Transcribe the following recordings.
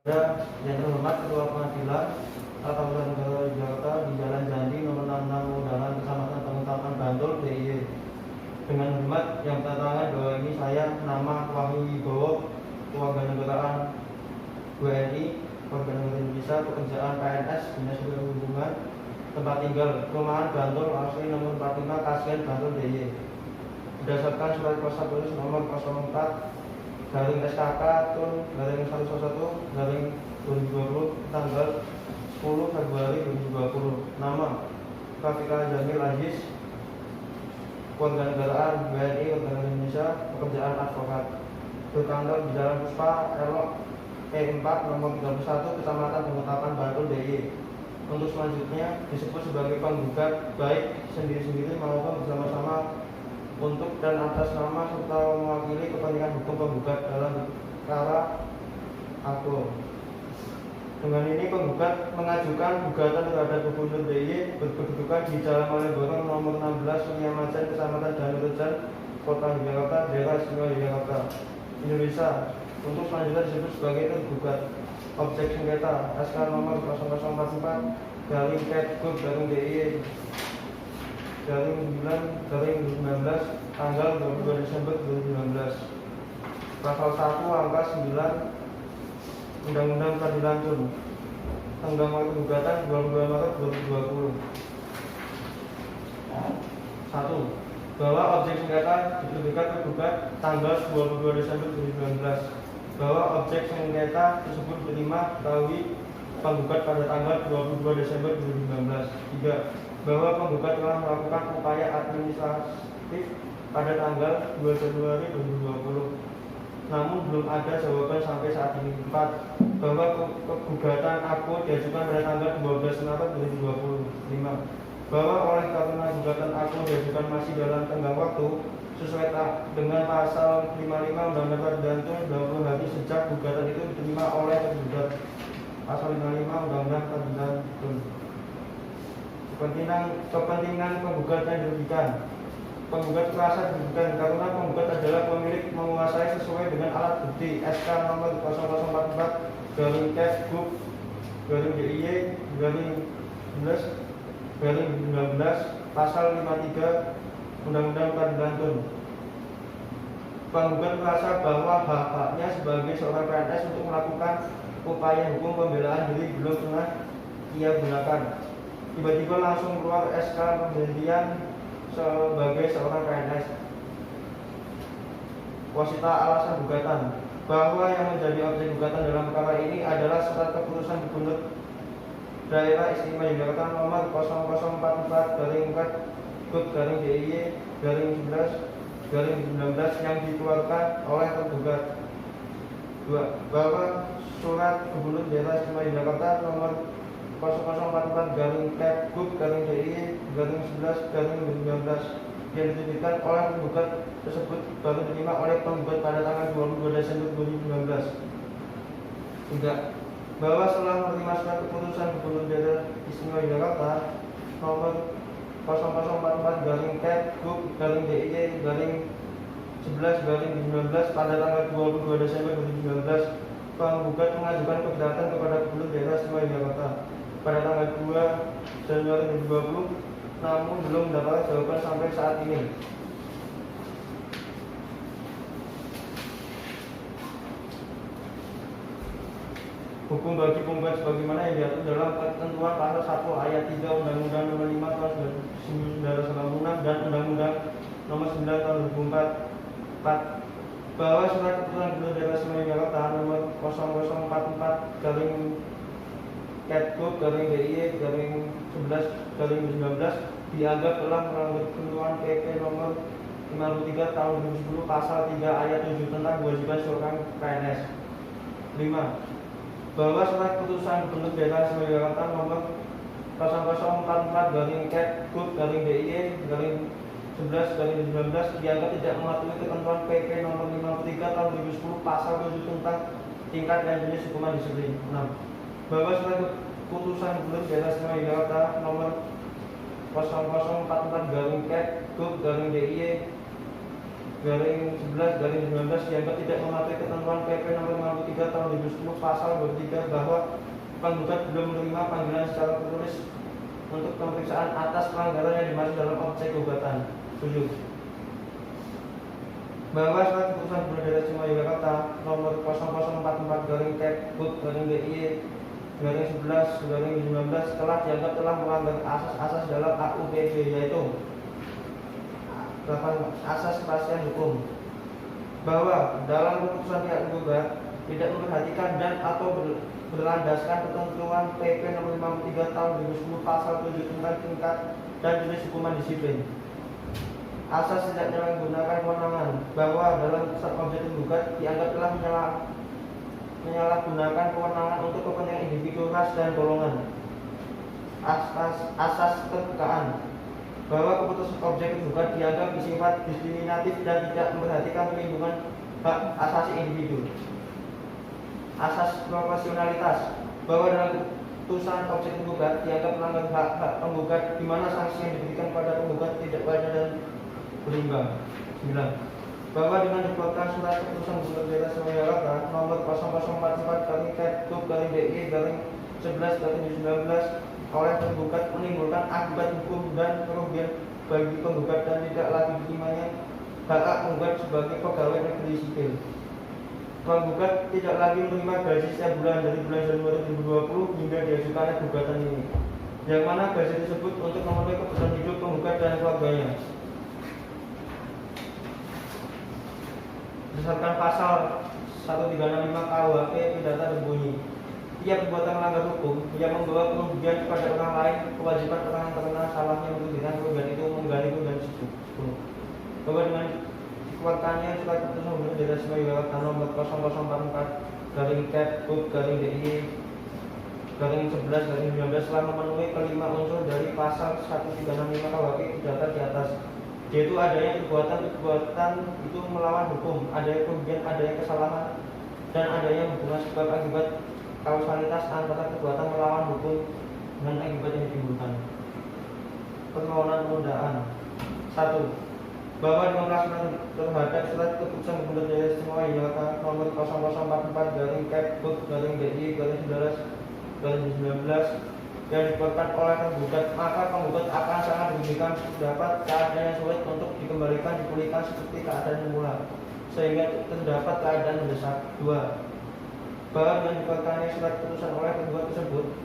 Yang terhormat Ketua Pengadilan Tata Usaha Negara Jakarta di Jalan Jandi nomor 66 Mudalan Kecamatan Pengutapan Bantul DIY. Dengan hormat yang bertantangan bahwa ini saya nama Wahyu Wibowo, keluarga negaraan WNI, warga negara Indonesia, pekerjaan PNS, Dinas Perhubungan, tempat tinggal Perumahan Bantul asli nomor 45 Kasihan Bantul DIY. Berdasarkan surat kuasa tulis nomor 04 garing SKK Tun garing 111 garing 2020 tanggal 10 Februari 2020. Nama Rafika Jamil Aziz, warga negaraan WNI, warga negara Indonesia, pekerjaan advokat, berkantor di Jalan Puspa Elok E4 nomor 31 Kecamatan Pengutapan Bantul DIY. Untuk selanjutnya disebut sebagai penggugat baik sendiri-sendiri maupun bersama-sama untuk dan atas nama serta mewakili kepentingan hukum penggugat dalam perkara aku. Dengan ini penggugat mengajukan gugatan terhadap Gubernur DIY berkedudukan di Jalan Malioboro nomor 16 Sungai Macan, Kecamatan Danurejan, Kota Yogyakarta, Daerah Istimewa Yogyakarta, Indonesia. Untuk selanjutnya disebut sebagai tergugat. Objek sengketa SK nomor 0044 garing Kepgub garing DIY garing 9 garing 2019 tanggal 22 Desember 2019. Pasal 1 angka 9 Undang-Undang Peradilan Tun. Tenggang waktu gugatan 22 Maret 2020. 1. Bahwa objek sengketa diterbitkan tergugat tanggal 22 Desember 2019. Bahwa objek sengketa tersebut diterima ketahui penggugat pada tanggal 22 Desember 2019. 3. Bahwa penggugat telah melakukan upaya administratif pada tanggal 2 Januari 2020. Namun belum ada jawaban sampai saat ini. 4. Bahwa gugatan aku diajukan pada tanggal 12 Maret 2020. 5. Bahwa oleh karena gugatan aku diajukan masih dalam tenggang waktu sesuai dengan pasal 55 Undang-Undang Peradilan Tun 20 hari sejak gugatan itu diterima oleh tergugat. Pasal 55 Undang-Undang Peradilan Tun. Kepentingan penggugat yang dirugikan. Penggugat merasa dirugikan karena penggugat adalah pemilik menguasai sesuai dengan alat bukti SK nomor 0044 garing Kepgub garing DIY garing 11 garing 19 pasal 53 Undang-Undang Peradilan Tun. Penggugat merasa bahwa hak-haknya sebagai seorang PNS untuk melakukan upaya hukum pembelaan diri belum pernah ia gunakan. Tiba-tiba langsung keluar SK pemberhentian sebagai seorang PNS. Wasita alasan gugatan. Bahwa yang menjadi objek gugatan dalam perkara ini adalah surat keputusan Gubernur Daerah Istimewa Yogyakarta nomor 0044 garing Kepgub garing DIY garing 11 garing 19 yang dikeluarkan oleh tergugat. 2. Bahwa surat Gubernur Daerah Istimewa Yogyakarta nomor 0044 garing Kepgub garing DIY garing 11 garing 2019 yang diterbitkan oleh penggugat tersebut baru diterima oleh penggugat pada tanggal 22 Desember 2019. 3. Bahwa setelah menerima surat keputusan Gubernur Daerah Istimewa Yogyakarta nomor 0044 garing Kepgub garing DIY garing 11 garing 2019 pada tanggal 22 Desember 2019 penggugat mengajukan keberatan kepada Gubernur Daerah Istimewa Yogyakarta pada tanggal 2 Januari 2020, namun belum mendapat jawaban sampai saat ini. Hukum bagi penggugat sebagaimana yang diatur dalam ketentuan pasal 1 ayat 3 Undang-Undang Nomor 5 Tahun 1996 dan Undang-Undang Nomor 9 Tahun 2004 bahwa surat keputusan Gubernur Daerah Istimewa Yogyakarta nomor 0044 garing Kepgub garing DIY garing 11 garing 2019 dianggap telah melanggar ketentuan PP nomor 53 tahun 2010 pasal 3 ayat 7 tentang kewajiban seorang PNS. 5. Bahwa surat keputusan Gubernur Daerah Istimewa Yogyakarta nomor 0044 garing Kepgub garing DIY garing 11 garing 2019 dianggap tidak mematuhi ketentuan PP nomor 53 tahun 2010 pasal 7 tentang tingkat dan jenis hukuman disiplin. 6. Bahwa surat keputusan Gubernur Daerah Istimewa Yogyakarta nomor 0044 garing Kepgub garing DIY 11/19 dianggap tidak mematuhi ketentuan PP nomor 53 tahun 2010 pasal 23 bahwa penggugat belum menerima panggilan secara tertulis untuk pemeriksaan atas pelanggaran yang dimaksud dalam objek gugatan. 7. Bahwa surat keputusan Gubernur Daerah Istimewa Yogyakarta nomor 0044/DIY/11/19 telah dianggap telah melanggar asas-asas dalam AUPB, yaitu asas kepastian hukum, bahwa dalam keputusan pihak tergugat tidak memperhatikan dan atau berlandaskan ketentuan PP nomor 53 tahun 2010 pasal 7 tentang tingkat dan jenis hukuman disiplin. Asas tidak menggunakan kewenangan, bahwa dalam objek tergugat dianggap telah menyalahgunakan kewenangan untuk kepentingan individu, ras, dan golongan. Asas keterbukaan, bahwa keputusan objek tergugat dianggap bersifat diskriminatif dan tidak memperhatikan perlindungan hak asasi individu. Asas proporsionalitas, bahwa dalam keputusan objek tergugat dianggap melanggar hak penggugat, di mana sanksi yang diberikan pada penggugat tidak wajar dan berimbang. 9. Bahwa dengan dibuatkan surat keputusan Gubernur Daerah Istimewa Yogyakarta nomor 0044/Kepduk/DIY/11/2019 oleh penggugat menimbulkan akibat hukum dan kerugian bagi penggugat dan tidak lagi diterimanya hak penggugat sebagai pegawai negeri sipil. Penggugat tidak lagi menerima gaji setiap bulan dari bulan Januari 2020 hingga diajukannya gugatan ini, yang mana gaji tersebut untuk memenuhi kebutuhan hidup penggugat dan keluarganya. Berdasarkan pasal 1365 KUHP pidana berbunyi, tiap perbuatan melanggar hukum yang membawa kerugian kepada orang lain, kewajiban orang yang terkena salahnya merugikan kerugian itu menggali kerugian tersebut. Bahwa dengan dikeluarkannya surat keputusan Gubernur Daerah Istimewa Yogyakarta nomor 0044/Kepduk/DIY/11/2019 telah memenuhi kelima unsur dari pasal 1365 KUHP pidana di atas, yaitu adanya perbuatan itu melawan hukum, adanya kerugian, adanya kesalahan, dan adanya hubungan sebab akibat kausalitas antara perbuatan melawan hukum dengan akibat yang ditimbulkan. Permohonan penundaan. 1. Bahwa dengan melaksanakan terhadap surat keputusan Gubernur Daerah Istimewa Yogyakarta nomor 0044/Kepduk/DIY/11/2019 yang dibuatkan oleh penggugat, maka penggugat akan sangat merugikan terdapat keadaan yang sulit untuk dipulihkan seperti keadaan semula, sehingga terdapat keadaan mendesak. 2. Bahwa dengan dibuatkannya surat keputusan oleh penggugat tersebut,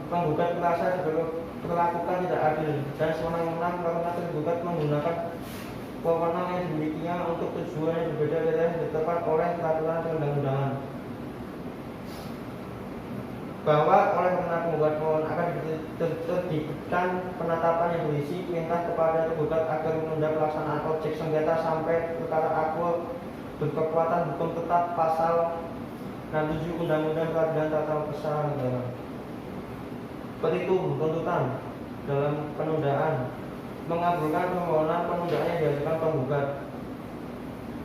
penggugat merasa diperlakukan tidak adil dan sewenang-wenang karena tergugat menggunakan wewenang yang dimilikinya untuk tujuan yang berbeda dari yang ditetapkan oleh peraturan perundang-undangan. Bahwa oleh karena penggugat mohon akan diterbitkan penetapan yang berisi perintah kepada tergugat agar menunda pelaksanaan objek sengketa sampai perkara aku berkekuatan hukum tetap pasal 67 Undang-Undang Peradilan Tata Usaha Negara. Petitum tuntutan dalam penundaan, mengabulkan permohonan penundaan yang diajukan penggugat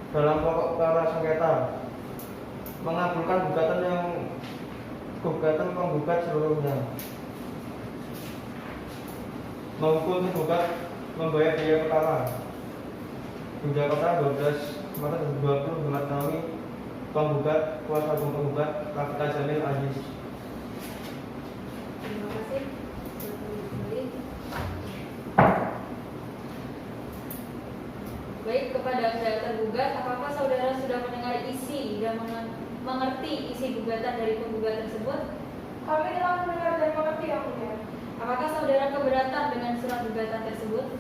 dalam pokok perkara sengketa, mengabulkan gugatan penggugat seluruhnya, menghukum tergugat membayar biaya perkara. Yogyakarta 12 Maret 2020 mengatangi penggugat, kuasa hukum penggugat Rafika Jamil Aziz. Terima kasih. Baik, kepada pihak tergugat, apakah saudara sudah mendengar isi dan mengerti isi gugatan dari penggugat tersebut? Kami telah mendengar dan mengerti, Yang Mulia. Apakah saudara keberatan dengan surat gugatan tersebut?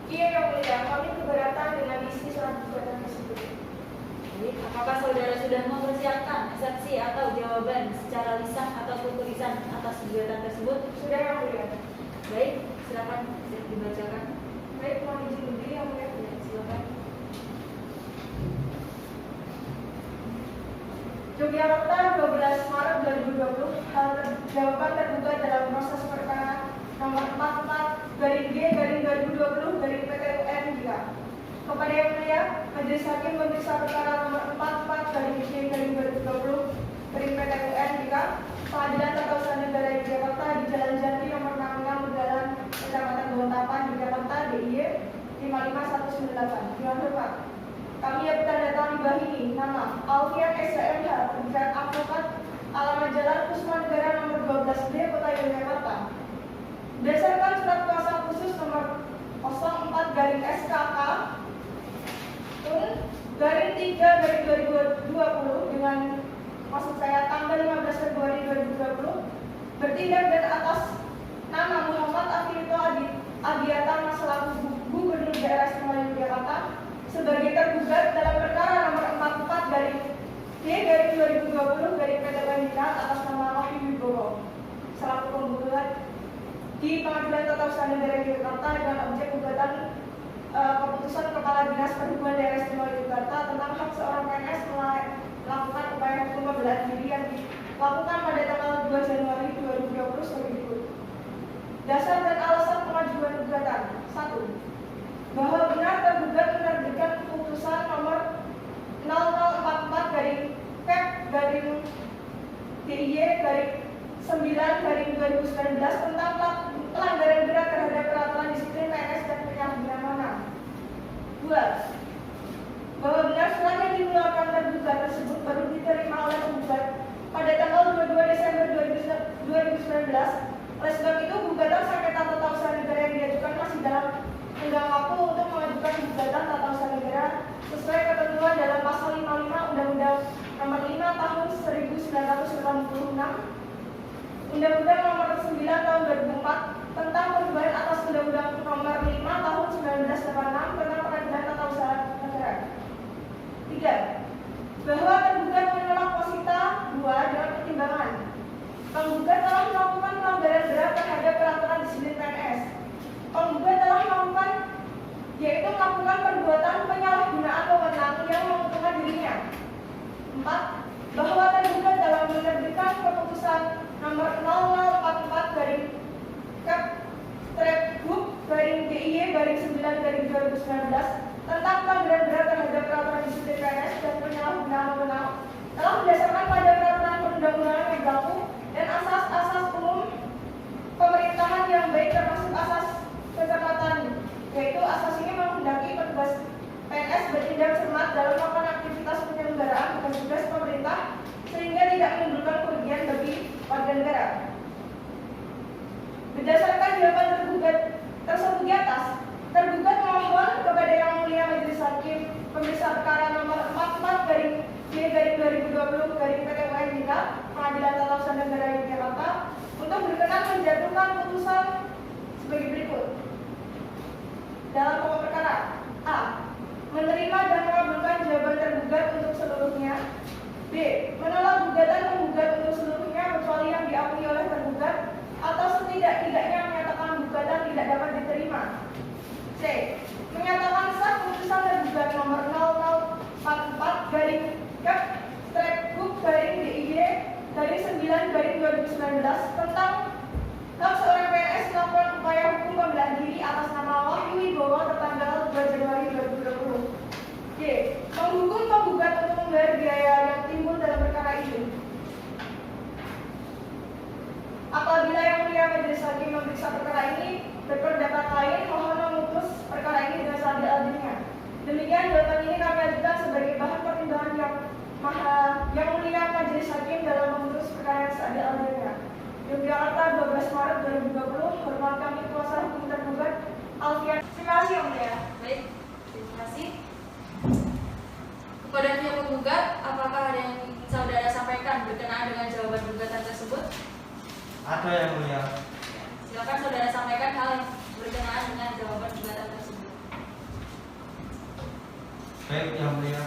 Iya, Yang Mulia, kami keberatan dengan isi surat gugatan tersebut. Baik, apakah saudara sudah mempersiapkan eksepsi atau jawaban secara lisan ataupun tulisan atas gugatan tersebut? Sudah, Yang Mulia. Baik, silakan dibacakan. Baik, mohon izin berdiri, Yang Mulia. Ya, silakan. Yogyakarta 12 Maret 2020, jawaban tergugat dalam proses perkara nomor 44/G/2020 PT UN kepada Yang Mulia, Majelis Hakim memeriksa perkara nomor 44/G/2020 PT UN Pengadilan Tata Usaha Negara Yogyakarta di Jalan Jati nomor 66 Begalan, Kecamatan Bawontapan, Yogyakarta, DIY 55198. Dimohon, Pak. Kami bertandatangani bahini nama Alfian SHMH, Pendidikan Advokat, alamat Jalan Kusuma Negara nomor 12B, Kota Yogyakarta. Berdasarkan surat kuasa khusus nomor 04/SKK garing 3/2020 dengan maksud saya tanggal 15 Februari 2020 bertindak dan atas nama Muhammad Afifito Adiatama selaku Gubernur Daerah Istimewa Yogyakarta sebagai tergugat dalam perkara nomor 44/D/2020 dari PT Wendika atas nama Wahyu Wibowo selaku penggugat di Pengadilan Tata Usaha Negara Yogyakarta dengan objek gugatan keputusan Kepala Dinas Perhubungan Daerah Istimewa Yogyakarta tentang hak seorang PNS melakukan upaya hukum pembelaan diri yang dilakukan pada tanggal 2 Januari 2020 sebagai berikut. Dasar dan alasan pengajuan gugatan: 1. Bahwa benar tergugat menerbitkan keputusan nomor 0044/PEP/DIY/9/2019 tentang pelanggaran berat terhadap peraturan disiplin PNS dan penyalahgunaan. 2. Bahwa benar surat yang dikeluarkan tergugat tersebut baru diterima oleh penggugat pada tanggal 22 Desember 2019. Oleh sebab itu, gugatan sengketa tata usaha negara yang diajukan masih dalam tenggang waktu untuk mengajukan gugatan tata usaha negara sesuai ketentuan dalam pasal 55 Undang-Undang Nomor 5 Tahun 1986, Undang-Undang Nomor 9 Tahun 2004 tentang perubahan atas Undang-Undang Nomor 5 Tahun 1986 tentang Peradilan Tata Usaha Negara. 3. Bahwa tergugat menolak posita 2 dengan pertimbangan penggugat telah melakukan pelanggaran berat terhadap peraturan disiplin PNS. Penggugat telah melakukan perbuatan penyalahgunaan wewenang yang menguntungkan dirinya. 4. Bahwa tergugat dalam menerbitkan keputusan nomor 0044/Kep/Dip/9/2019 tentang pelanggaran berat terhadap peraturan disiplin PNS dan penyalahgunaan wewenang telah berdasarkan pada peraturan perundang-undangan yang berlaku dan asas-asas umum pemerintahan yang baik termasuk asas kecepatan, yaitu asas ini menghendaki petugas PNS bertindak cermat dalam melakukan aktivitas penyelenggaraan tugas pemerintah sehingga tidak menimbulkan kerugian bagi warga negara. Berdasarkan jawaban tergugat tersebut di atas, tergugat memohon kepada Yang Mulia Majelis Hakim Pemeriksa Perkara nomor 44/D/2020/PT-UN Pengadilan Tata Usaha Negara Yogyakarta untuk berkenan menjatuhkan putusan sebagai berikut. Dalam pokok perkara: A. Menerima dan mengabulkan jawaban tergugat untuk seluruhnya. B. Menolak gugatan penggugat untuk seluruhnya kecuali yang diakui oleh tergugat atau setidak-tidaknya menyatakan gugatan tidak dapat diterima. C. Menyatakan sah putusan tergugat nomor 0044/Kep/Dip/9/2019 tentang hak seorang PNS melakukan upaya hukum pembelaan diri atas nama Wahyu Wibowo tertanggal 2 Januari 2020. D. Menghukum penggugat untuk membayar biaya yang timbul dalam perkara ini. Apabila Yang Mulia Majelis Hakim memeriksa perkara ini berpendapat lain, mohon memutus perkara ini dengan seadil-adilnya. Demikian jawaban ini kami ajukan sebagai bahan pertimbangan Yang Mulia Majelis Hakim dalam memutus perkara yang seadil-adilnya. Yogyakarta, 12 Maret 2020. Hormat kami kuasa hukum tergugat Alfian. Terima kasih Yang Mulia. Baik, terima kasih. Kepada pihak penggugat, apakah ada yang ingin saudara sampaikan berkenaan dengan jawaban gugatan tersebut? Ada Yang Mulia. Silakan saudara sampaikan hal yang berkenaan dengan jawaban gugatan tersebut. Baik Yang Mulia.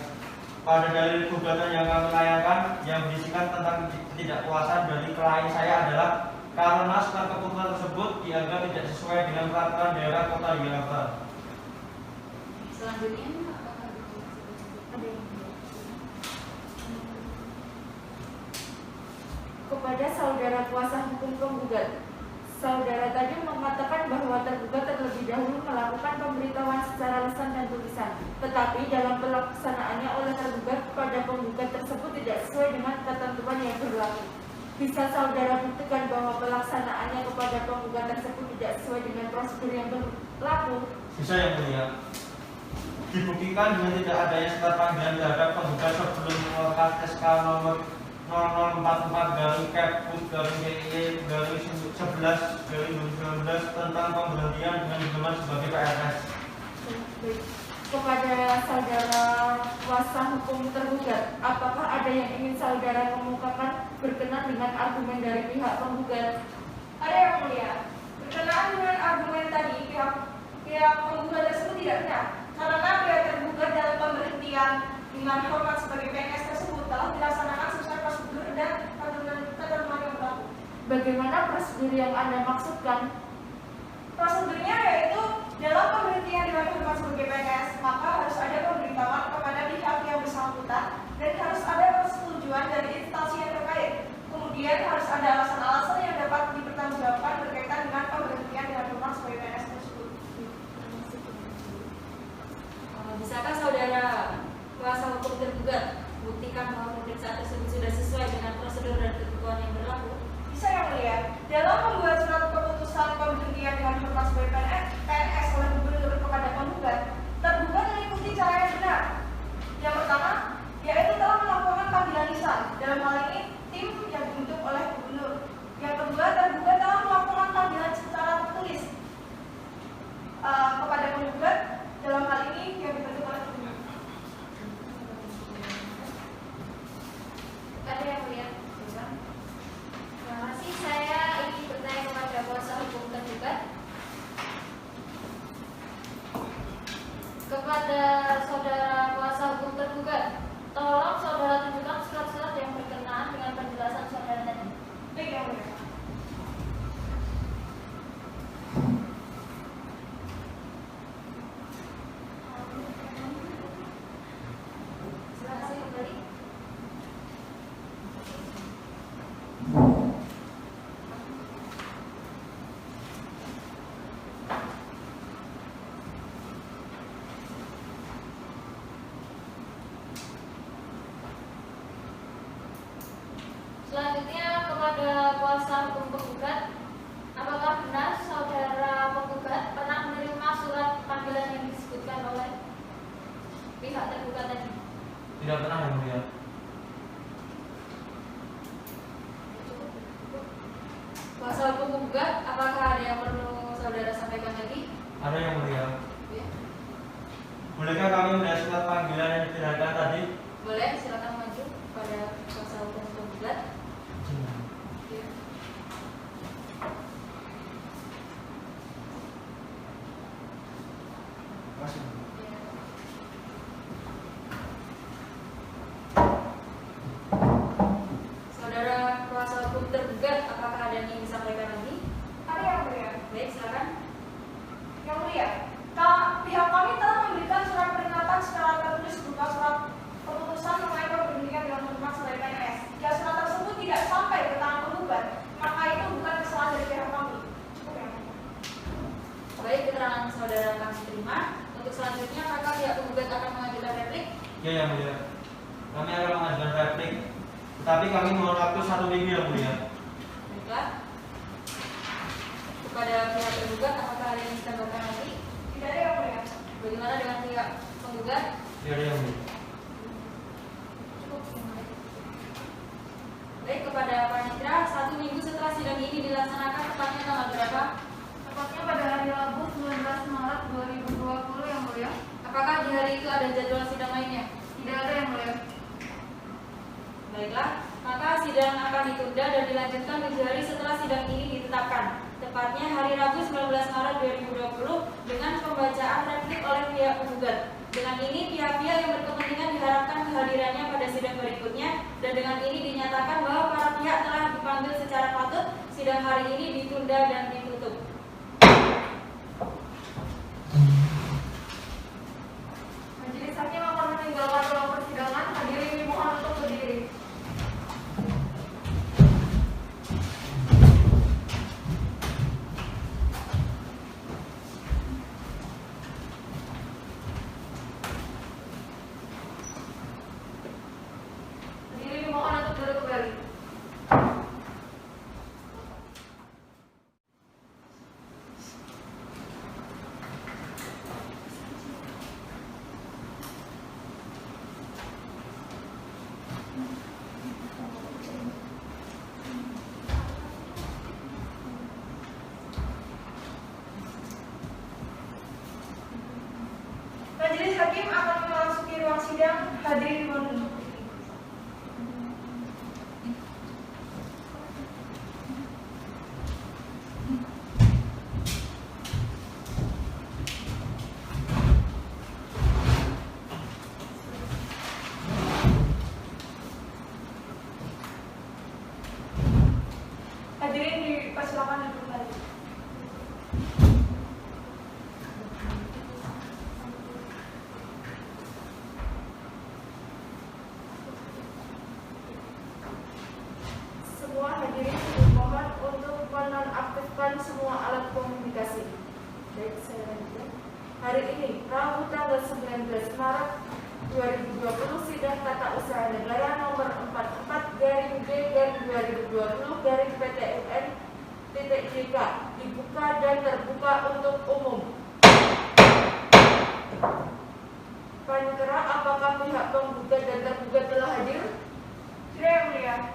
Pada dalil gugatan yang kami layangkan yang berisikan tentang ketidakpuasan dari klien saya adalah karena surat keputusan tersebut dianggap tidak sesuai dengan peraturan daerah Kota Yogyakarta. Selanjutnya, apakah ada yang kepada saudara kuasa hukum penggugat, saudara tadi mengatakan bahwa tergugat terlebih dahulu melakukan pemberitahuan secara lisan dan tulisan, tetapi dalam pelaksanaannya oleh tergugat kepada penggugat tersebut tidak sesuai dengan ketentuan yang berlaku. Bisa saudara buktikan bahwa pelaksanaannya kepada penggugat tersebut tidak sesuai dengan prosedur yang berlaku? Bisa Yang Mulia. Dibuktikan dengan tidak adanya surat panggilan terhadap penggugat sebelum mengeluarkan SK nomor 0044-KEY-11-2019 tentang pemberhentian dengan hukuman sebagai PNS. Kepada saudara kuasa hukum tergugat, apakah ada yang ingin saudara kemukakan berkenan dengan argumen dari pihak penggugat? Ada yang mulia. Berkenaan dengan argumen tadi, pihak penggugat tersebut tidak benar. Karena pihak tergugat dalam pemberhentian dengan hormat sebagai PNS tersebut telah dilaksanakan sesuai prosedur dan ketentuan yang berlaku. Bagaimana prosedur yang Anda maksudkan? Prosedurnya yaitu dalam pemberhentian dengan hormat sebagai PNS, maka harus ada pemberitahuan kepada pihak yang bersangkutan dan harus ada persetujuan dari instansi yang terkait. Kemudian harus ada alasan-alasan yang dapat dipertanggungjawabkan berkaitan dengan pemberhentian dengan hormat sebagai PNS tersebut. Bisakah saudara kuasa hukum tergugat buktikan bahwa pemeriksaan tersebut sudah sesuai dengan prosedur dan ketentuan yang berlaku? Bisa yang mulia, dalam membuat surat keputusan pemberhentian dengan hormat sebagai PNS oleh gubernur kepada penggugat, tergugat mengikuti cara yang benar. Yang pertama, yaitu telah melakukan panggilan lisan. Dalam hal ini, tim yang dibentuk oleh gubernur. Yang kedua, tergugat telah melakukan panggilan secara tertulis kepada penggugat. Dalam hal ini, yang dibentuk oleh gubernur. Ada yang melihat? Terima kasih. Saya ingin bertanya kepada kuasa hukum tergugat. Kepada saudara kuasa hukum tergugat, tolong saudara tunjukkan surat-surat yang berkenaan dengan penjelasan saudara tadi. Baik, yang mulia. Terima kasih kembali. Selanjutnya kepada kuasa hukum penggugat, apakah benar saudara penggugat pernah menerima surat panggilan yang disebutkan oleh pihak tergugat tadi? Tidak pernah yang mulia. Kuasa hukum penggugat, apakah ada yang perlu saudara sampaikan lagi? Ada yang mulia. Ya. Bolehkah kami melihat surat panggilan yang diperlihatkan tadi? Boleh, silakan maju pada kuasa hukum penggugat. Ya. Masih. Ya. Saudara kuasa hukum tergugat, apakah ada yang ingin disampaikan lagi? Ada yang mulia. Baik, silakan. Yang mulia, pihak kami telah memberikan surat peringatan secara tertulis berupa surat keputusan mengenai pemberhentian dengan hormat sebagai PNS. Jika surat tersebut tidak sampai ke tangan penggugat, maka itu bukan kesalahan dari pihak kami. Cukup ya. Baik, keterangan saudara kami terima. Untuk selanjutnya, apakah pihak penggugat akan mengajukan replik? Ya yang mulia. Kami akan mengajukan replik, tetapi kami mohon waktu 1 minggu yang mulia. Baiklah. Kepada pihak tergugat, apakah ada yang ditambahkan lagi? Tidak ada yang mulia. Bagaimana dengan pihak penggugat? Tidak ada yang mulia. Cukup. Baik, kepada panitera, 1 minggu setelah sidang ini dilaksanakan, tepatnya tanggal berapa? Tepatnya pada hari Rabu 19 Maret 2020 yang mulia. Apakah di hari itu ada jadwal sidang lainnya? Tidak ada yang mulia. Baiklah, maka sidang akan ditunda dan dilanjutkan 7 hari setelah sidang ini ditetapkan. Tepatnya hari Rabu 19 Maret 2020 dengan pembacaan replik oleh pihak penggugat. Dengan ini pihak-pihak yang berkepentingan diharapkan kehadirannya pada sidang berikutnya dan dengan ini dinyatakan bahwa para pihak telah dipanggil secara patut. Sidang hari ini ditunda dan ditutup. Majelis hakim akan meninggalkan ruang persidangan. Hadirin dimohon untuk berdiri. Hadirin dimohon untuk duduk kembali. akan memasuki ruang sidang. Hadirin mohon duduk. Hadirin dipersilakan duduk lagi. Semua hadirin dimohon untuk menonaktifkan semua alat komunikasi. Baik, saya lanjutkan. Hari ini, Rabu tanggal 19 Maret 2020, sidang tata usaha negara nomor 44/G/2020/PT-UN.JK dibuka dan terbuka untuk umum. Panitera, apakah pihak penggugat dan tergugat telah hadir? Sudah yang mulia.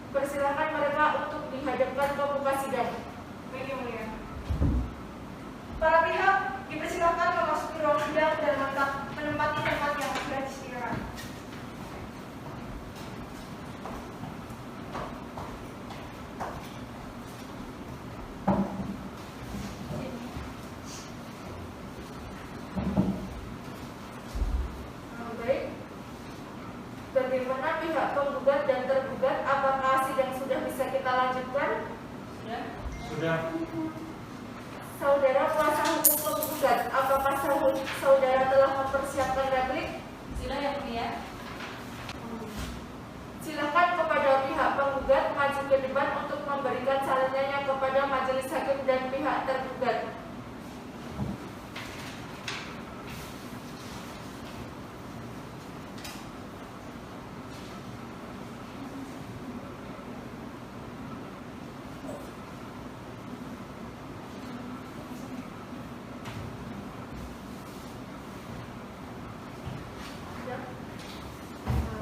Persilakan mereka untuk dihadapkan ke muka sidang. Baik yang mulia. Para pihak dipersilakan memasuki ruang sidang dan menempati tempat yang sudah disediakan. Baik. Bagaimana pihak penggugat dan tergugat? Apakah sidang sudah bisa kita lanjutkan? Sudah. Saudara kuasa hukum penggugat, apakah saudara telah mempersiapkan replik? Sila yang mulia. Silakan kepada pihak penggugat maju ke depan untuk memberikan sarannya kepada majelis hakim dan pihak tergugat.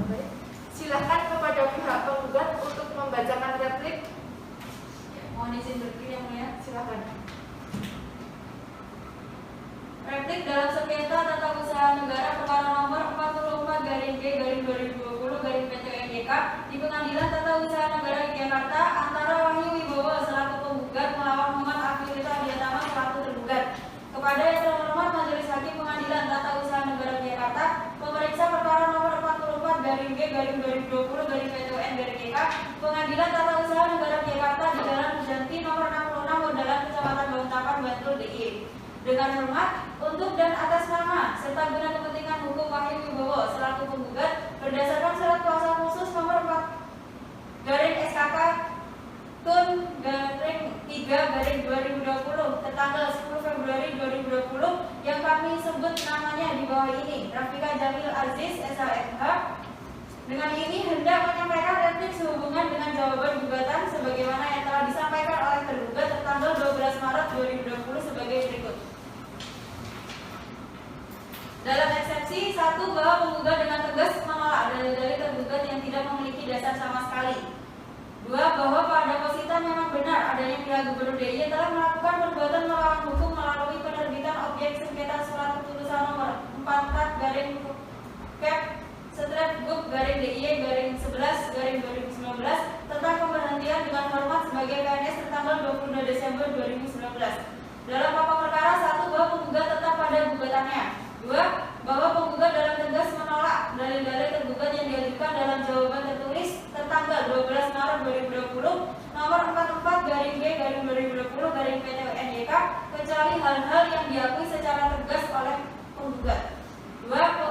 Baik. Silakan kepada pihak penggugat untuk membacakan replik. Mohon izin berpikir yang mulia. Silakan. Replik dalam sengketa tata usaha negara perkara nomor 44/G/2020/PT-UNJK di Pengadilan Tata Usaha Negara Yogyakarta antara Wahyu Wibowo selaku penggugat melawan Muhammad Afifita Diatama selaku tergugat. Kepada yang terhormat Majelis Hakim Pengadilan Tata Usaha Negara Yogyakarta, pemeriksa perkara nomor 44/G/2020/PT-UN-JK, Pengadilan Tata Usaha Negara Yogyakarta di Jalan Mujanti nomor 66 Modalan Kecamatan Bauntapan, Bantul, DIY. Dengan hormat, untuk dan atas nama serta guna kepentingan hukum Wahyu Wibowo selaku penggugat berdasarkan surat kuasa khusus nomor 4/SKK Tun -3/2020 tertanggal 10 Februari 2020 yang kami sebut namanya di bawah ini, Rafika Jamil Aziz SLMH. Dengan ini hendak menyampaikan replik sehubungan dengan jawaban gugatan sebagaimana yang telah disampaikan oleh tergugat tertanggal 12 Maret 2020 sebagai berikut. Dalam eksepsi 1, bahwa penggugat dengan tegas menolak dalil-dalil tergugat yang tidak memiliki dasar sama sekali. 2, bahwa pada deposita memang benar adanya pihak Gubernur DIY telah melakukan perbuatan melawan hukum melalui penerbitan objek sengketa surat keputusan nomor 44/Kep/Gub/DIY/11/2019 tentang pemberhentian dengan hormat sebagai PNS tertanggal 22 Desember 2019. Dalam pokok perkara 1, bahwa penggugat tetap pada gugatannya. 2, bahwa penggugat dalam tegas menolak dalil-dalil tergugat yang diajukan dalam jawaban tertulis tertanggal 12 Maret 2020 nomor 44/G/2020/PT-UNJK kecuali hal-hal yang diakui secara tegas oleh penggugat. 3,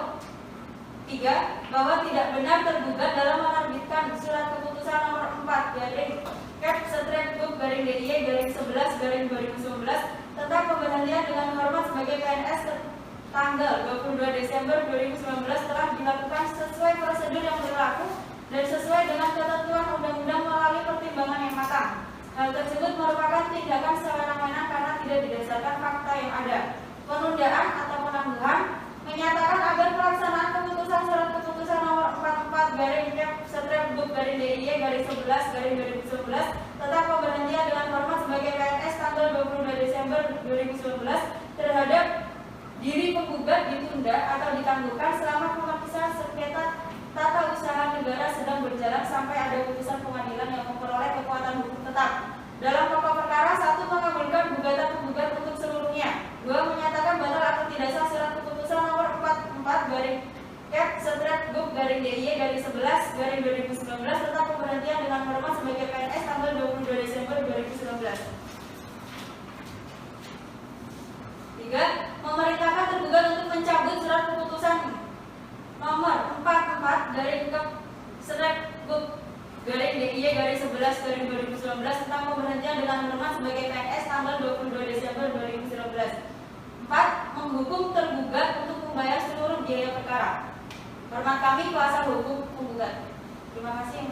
bahwa tidak benar tergugat dalam menerbitkan surat keputusan nomor 4/Kep/Gub/DIY/11/2019 tentang pemberhentian dengan hormat sebagai PNS tanggal 22 Desember 2019 telah dilakukan sesuai prosedur yang berlaku dan sesuai dengan ketentuan undang-undang melalui pertimbangan yang matang. Hal tersebut merupakan tindakan sewenang-wenang karena tidak didasarkan fakta yang ada. Penundaan atau penangguhan menyatakan agar pelaksanaan keputusan surat keputusan nomor 44/Gub/DIY/11/2019 tentang pemberhentian dengan hormat sebagai PNS tanggal 22 Desember 2019 terhadap Diri penggugat ditunda atau ditangguhkan selama pemeriksaan sengketa tata usaha negara sedang berjalan sampai ada putusan pengadilan yang memperoleh kekuatan hukum tetap. Dalam pokok perkara, 1. Mengabulkan gugatan penggugat untuk seluruhnya. 2. Menyatakan batal atau tidak sah surat keputusan nomor 44/Cap/Gub/DIY/11/2019 tentang pemberhentian dengan hormat sebagai PNS tanggal 22 Desember 2019. 3. Memerintahkan tergugat untuk mencabut surat keputusan nomor 44/Gub/DIY/11/2019 tentang pemberhentian dengan hormat sebagai PNS tanggal 22 Desember 2019. 4. Menghukum tergugat untuk membayar seluruh biaya perkara. Hormat kami, kuasa hukum penggugat. Terima kasih.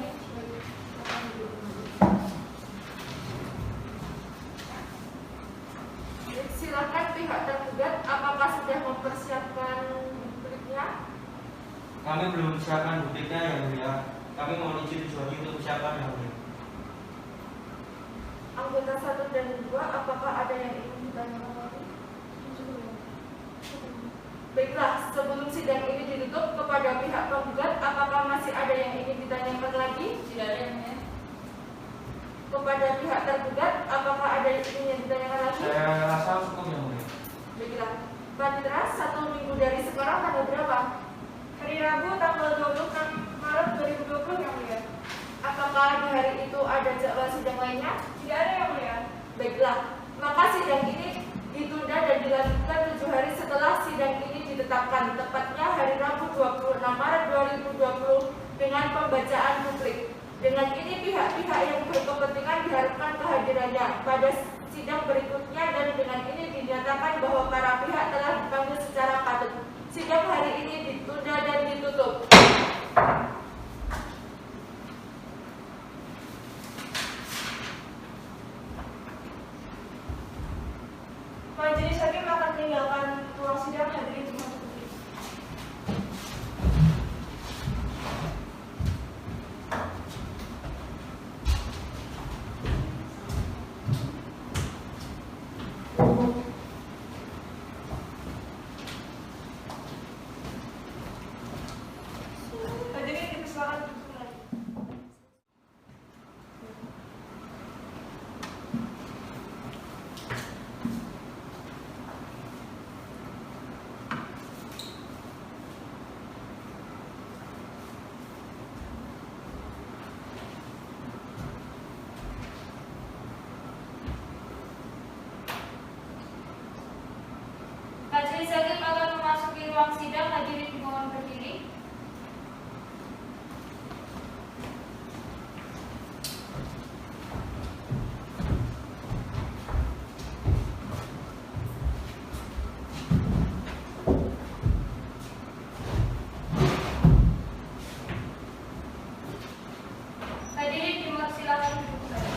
Silakan pihak tergugat, apakah sudah mempersiapkan dupliknya? Kami belum siapkan dupliknya yang mulia. Kami mohon izin Jody untuk siapkan yang mulia. Anggota 1 dan 2, apakah ada yang ingin ditanyakan lagi? Baiklah, sebelum sidang ini ditutup, kepada pihak penggugat, apakah masih ada yang ingin ditanyakan lagi? Tidak ada yang mulia. Kepada pihak tergugat, apakah ada yang ingin ditanyakan lagi? Saya rasa cukup yang mulia. Baiklah, Panitra, 1 minggu dari sekarang tanggal berapa? Hari Rabu tanggal 26 Maret 2020 yang mulia. Apakah di hari itu ada jadwal sidang lainnya? Tidak ada yang mulia. Baiklah, maka sidang ini ditunda dan dilanjutkan 7 hari setelah sidang ini ditetapkan, tepatnya hari Rabu 26 Maret 2020 dengan pembacaan duplik. Dengan ini pihak-pihak yang berkepentingan diharapkan kehadirannya pada sidang berikutnya, dan dengan ini dinyatakan bahwa para pihak telah dipanggil secara patut. Sidang hari ini ditunda dan ditutup. Majelis hakim akan meninggalkan ruang sidang. Hadirin semua cukup. Hadirin dipersilakan duduk kembali. Majelis hakim akan memasuki ruang sidang. Hadirin dimohon berdiri. Hadirin dipersilakan duduk kembali.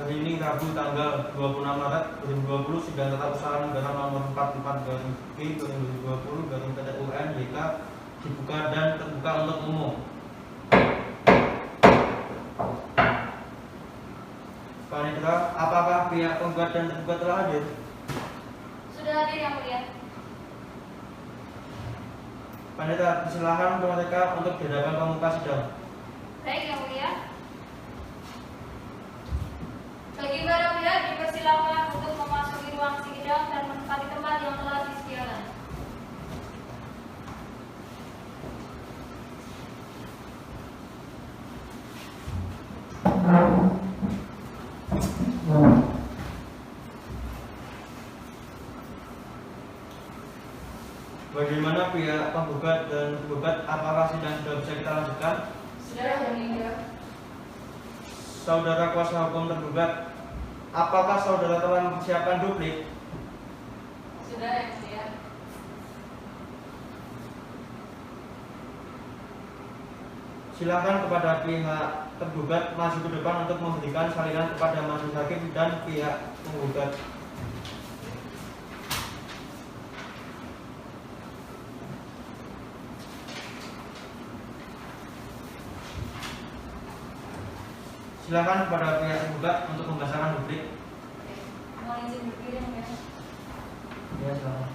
Hari ini Rabu tanggal 26 Maret 2020 sidang tata usaha negara nomor 44/P/2020 YK dibuka dan terbuka untuk umum. Panitera, apakah pihak penggugat dan tergugat telah hadir? Sudah hadir yang mulia. Panitera, silakan mereka untuk dihadapkan pemuka sidang. Baik yang mulia. Bagi para pihak dipersilakan untuk memasuki ruang sidang dan menempati tempat yang telah disediakan. Bagaimana pihak penggugat dan tergugat, apakah sidang sudah bisa kita lanjutkan? Sudah yang mulia. Saudara kuasa hukum tergugat, apakah saudara telah mempersiapkan duplik? Sudah yang mulia. Silakan kepada pihak tergugat maju ke depan untuk memberikan salinan kepada majelis hakim dan pihak penggugat. Silakan kepada pihak penggugat untuk membacakan duplik. Mohon izin berdiri ya. Ya, silakan.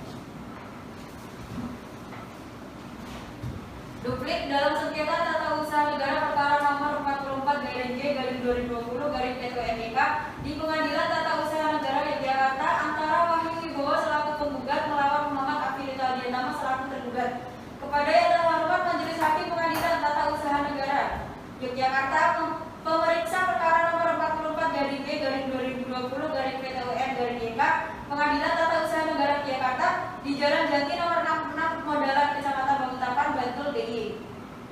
Duplik dalam sengketa tata usaha negara perkara nomor 44-G/2020-PT-NIK di Pengadilan Tata Usaha Negara Yogyakarta antara Wahyu Wibowo selaku penggugat melawan Muhammad Afilito Adiantama selaku tergugat. Kepada yang terhormat Majelis Hakim Pengadilan Tata Usaha Negara Yogyakarta, pemeriksa perkara nomor 44-G/2020-PT-UN-NIK Pengadilan Tata Usaha Negara Yogyakarta di Jalan Jati nomor 66 Modalan Kecamatan Bangutapan, Bantul, DIY.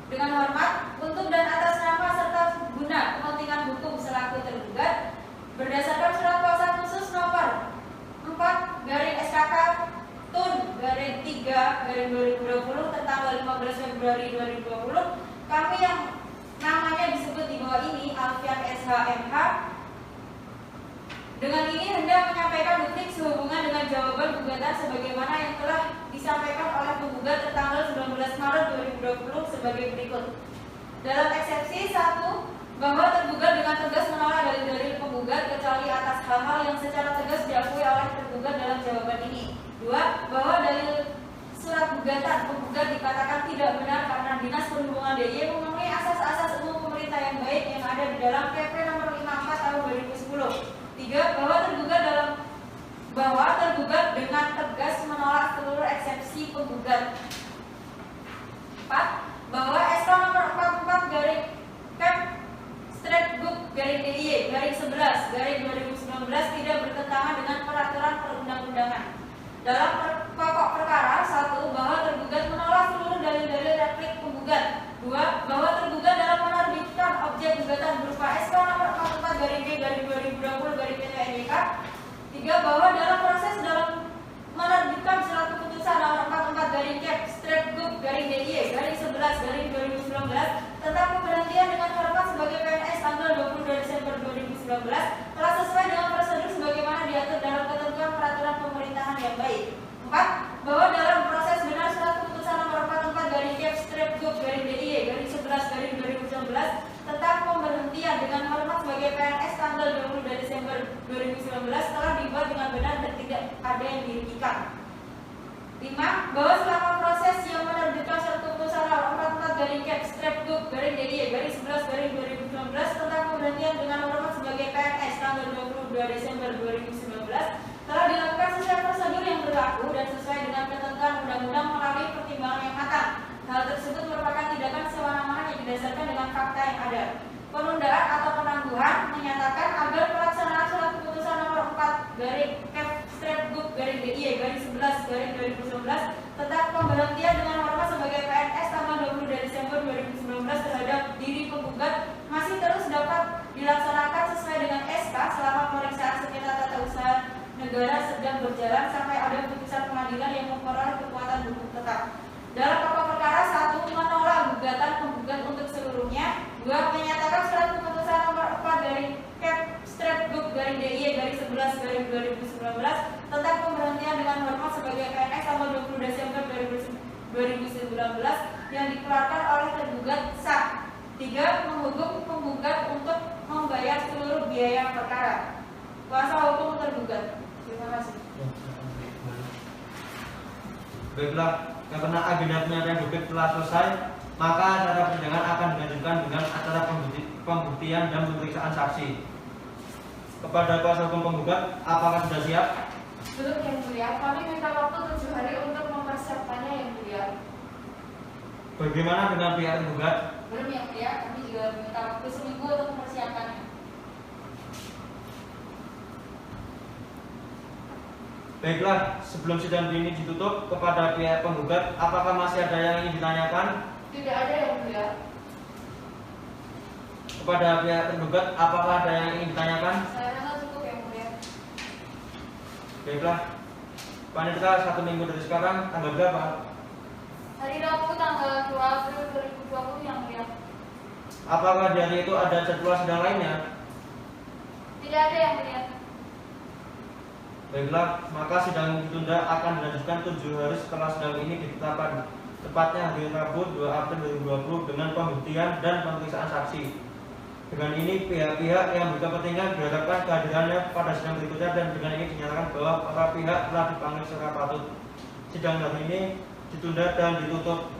Dengan hormat, untuk dan atas nama serta guna kepentingan hukum selaku tergugat, berdasarkan surat kuasa khusus nomor 4/SKK TUN-3/2020 tanggal 15 Februari 2020, kami yang namanya disebut di bawah ini Alfian SHMH dengan ini hendak menyampaikan duplik sehubungan dengan jawaban gugatan sebagaimana yang telah disampaikan oleh penggugat tertanggal 19 Maret 2020 sebagai berikut. Dalam eksepsi 1, bahwa tergugat dengan tegas menolak dalil-dalil penggugat kecuali atas hal-hal yang secara tegas diakui oleh tergugat dalam jawaban ini. 2, bahwa dalil surat gugatan penggugat dikatakan tidak benar karena Dinas Perhubungan DIY memenuhi asas-asas umum pemerintah yang baik yang ada di dalam PP nomor 54 tahun 2010. 3, bahwa tergugat dengan tegas menolak seluruh eksepsi penggugat. 4, bahwa SK nomor 44/DIY/11/2019 tidak bertentangan dengan peraturan perundang-undangan. Dalam pokok perkara 1, bahwa tergugat menolak seluruh dalil-dalil replik penggugat. 2, bahwa tergugat dalam menerbitkan objek gugatan berupa SK nomor 44/G/2020-PT-NIK. 3, bahwa dalam proses dalam menerbitkan surat keputusan nomor 44/Kep/DIY/11/2019 tentang pemberhentian dengan hormat sebagai PNS tanggal 22 Desember 2019 telah sesuai dengan prosedur sebagaimana diatur dalam ketentuan peraturan pemerintahan yang baik. 4, bahwa dalam proses benar surat keputusan nomor 44/Kep/DIY/11/2019 tentang pemberhentian dengan hormat sebagai PNS tanggal 22 Desember 2019 telah dibuat dengan benar dan tidak ada yang dirugikan. 5, bahwa selama proses yang menerbitkan surat keputusan nomor 44/Kep/DIY/11/2019 tentang pemberhentian dengan hormat sebagai PNS tanggal 22 Desember 2019 telah dilakukan sesuai prosedur yang berlaku dan sesuai dengan ketentuan undang-undang melalui pertimbangan yang matang. Hal tersebut merupakan tindakan semena-mena yang didasarkan dengan fakta yang ada. Penundaan atau penangguhan menyatakan agar pelaksanaan surat keputusan nomor 4/Kep/DIY/11/2019 tentang pemberhentian dengan hormat sebagai PNS tanggal 22 Desember 2019 terhadap diri penggugat masih terus dapat dilaksanakan sesuai dengan SK selama pemeriksaan sengketa tata usaha negara sedang berjalan sampai ada putusan pengadilan yang memperoleh kekuatan hukum tetap. Dalam pokok perkara 1, menolak gugatan penggugat untuk seluruhnya. 2, menyatakan surat keputusan nomor 4/Kep/DIY/11/2019 tentang pemberhentian dengan hormat sebagai PNS tanggal 20 Desember 2019 yang dikeluarkan oleh tergugat sah. 3, menghukum penggugat untuk membayar seluruh biaya perkara. Kuasa hukum tergugat. Terima kasih. Baiklah, karena agenda penyampaian duplik telah selesai, maka acara persidangan akan dilanjutkan dengan acara pembuktian dan pemeriksaan saksi. Kepada kuasa hukum penggugat, apakah sudah siap? Belum, Yang Mulia. Kami minta waktu 7 hari untuk mempersiapkannya, Yang Mulia. Bagaimana dengan pihak tergugat? Belum, Yang Mulia. Kami juga minta waktu seminggu untuk mempersiapkannya. Baiklah, sebelum sidang ini ditutup, kepada pihak penggugat, apakah masih ada yang ingin ditanyakan? Tidak ada, Yang Mulia. Kepada pihak tergugat, apakah ada yang ingin ditanyakan? Saya rasa cukup, Yang Mulia. Baiklah, panitia 1 minggu dari sekarang, tanggal berapa? Hari Rabu tanggal 2 April 2020, Yang Mulia. Apakah di hari itu ada jadwal sidang lainnya? Tidak ada yang mulia. Baiklah, maka sidang ditunda akan dilanjutkan 7 hari setelah sidang ini ditetapkan, tepatnya hari Rabu 2 April 2020 dengan pembuktian dan pemeriksaan saksi. Dengan ini pihak-pihak yang berkepentingan diharapkan kehadirannya pada sidang berikutnya, dan dengan ini dinyatakan bahwa para pihak telah dipanggil secara patut. Sidang hari ini ditunda dan ditutup.